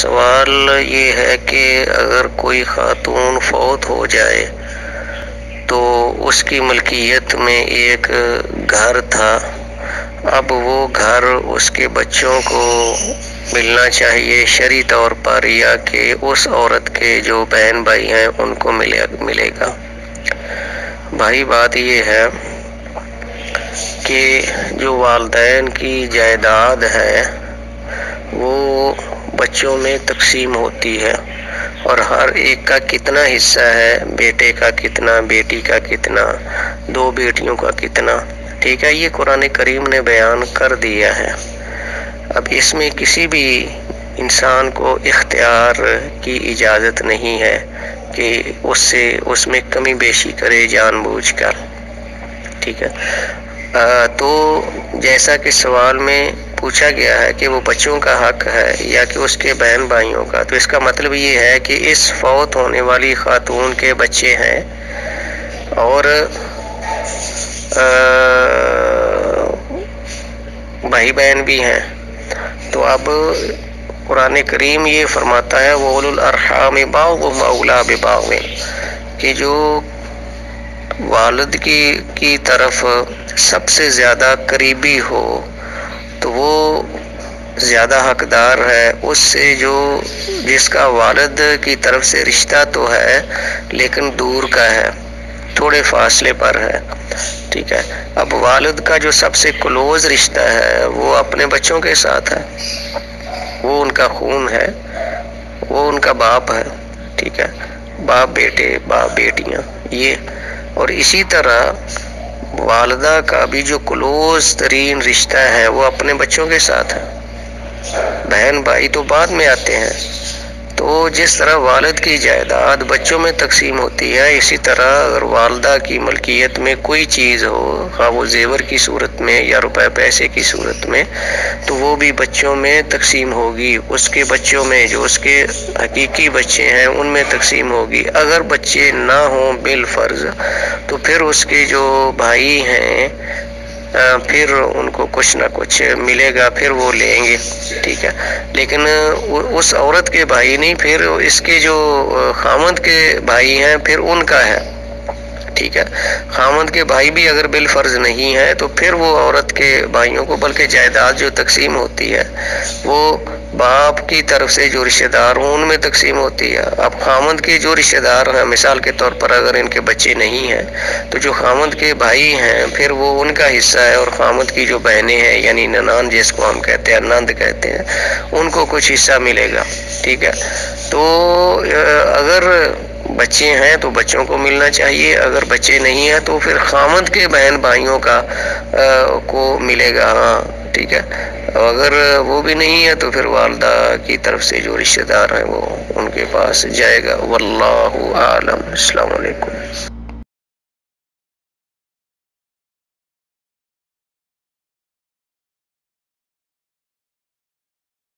سوال یہ ہے کہ اگر کوئی خاتون فوت ہو جائے تو اس کی ملکیت میں ایک گھر تھا، اب وہ گھر اس کے بچوں کو ملنا چاہیے شرعی طور پر، یا کہ اس عورت کے جو بہن بھائی ہیں ان کو ملے گا؟ بھائی بات یہ ہے کہ جو والدین کی جائیداد ہے وہ بچوں میں تقسیم ہوتی ہے، اور ہر ایک کا کتنا حصہ ہے، بیٹے کا کتنا، بیٹی کا کتنا، 2 بیٹیوں کا کتنا، ٹھیک ہے، یہ قرآن کریم نے بیان کر دیا ہے۔ اب اس میں کسی بھی انسان کو اختیار کی اجازت نہیں ہے کہ اس میں کمی بیشی کرے جان بوجھ کر، ٹھیک ہے۔ تو جیسا کہ سوال میں پوچھا گیا ہے کہ وہ بچوں کا حق ہے یا کہ اس کے بہن بھائیوں کا، تو اس کا مطلب یہ ہے کہ اس فوت ہونے والی خاتون کے بچے ہیں اور بھائی بہن بھی ہیں، تو اب قرآن کریم یہ فرماتا ہے وَأُولُو الْأَرْحَامِ بَعْضُهُمْ أَوْلَىٰ بِبَعْضٍ، کہ جو والد کی طرف سب سے زیادہ قریبی ہو تو وہ زیادہ حقدار ہے اس سے جو جس کا والد کی طرف سے رشتہ تو ہے لیکن دور کا ہے، تھوڑے فاصلے پر ہے، ٹھیک ہے۔ اب والد کا جو سب سے کلوز رشتہ ہے وہ اپنے بچوں کے ساتھ ہے، وہ ان کا خون ہے، وہ ان کا باپ ہے، ٹھیک ہے، باپ بیٹے، باپ بیٹیاں، یہ۔ اور اسی طرح والدہ کا بھی جو کلوز ترین رشتہ ہے وہ اپنے بچوں کے ساتھ ہے، بہن بھائی تو بعد میں آتے ہیں۔ تو جس طرح والد کی جائیداد بچوں میں تقسیم ہوتی ہے، اسی طرح اگر والدہ کی ملکیت میں کوئی چیز ہو، خواہ وہ زیور کی صورت میں یا روپے پیسے کی صورت میں، تو وہ بھی بچوں میں تقسیم ہوگی، اس کے بچوں میں جو اس کے حقیقی بچے ہیں ان میں تقسیم ہوگی۔ اگر بچے نہ ہوں بالفرض تو پھر اس کے جو بھائی ہیں پھر ان کو کچھ نہ کچھ ملے گا، پھر وہ لیں گے، ٹھیک ہے۔ لیکن اس عورت کے بھائی نہیں، پھر اس کے جو خامند کے بھائی ہیں پھر ان کا ہے، ٹھیک ہے۔ خامند کے بھائی بھی اگر بالفرض نہیں ہے تو پھر وہ عورت کے بھائیوں کو، بلکہ جائیداد جو تقسیم ہوتی ہے وہ باپ کی طرف سے جو رشتہ دار ہوں ان میں تقسیم ہوتی ہے۔ اب خامند کے جو رشتہ دار ہیں، مثال کے طور پر اگر ان کے بچے نہیں ہیں تو جو خامند کے بھائی ہیں پھر وہ ان کا حصہ ہے، اور خامند کی جو بہنیں ہیں یعنی ننان جس کو ہم کہتے ہیں، نند کہتے ہیں، ان کو کچھ حصہ ملے گا، ٹھیک ہے۔ تو اگر بچے ہیں تو بچوں کو ملنا چاہیے، اگر بچے نہیں ہیں تو پھر خامند کے بہن بھائیوں کو ملے گا، ہاں، ٹھیک ہے۔ اگر وہ بھی نہیں ہے تو پھر والدہ کی طرف سے جو رشتہ دار ہیں وہ ان کے پاس جائے گا۔ واللہ اعلم۔ السلام علیکم۔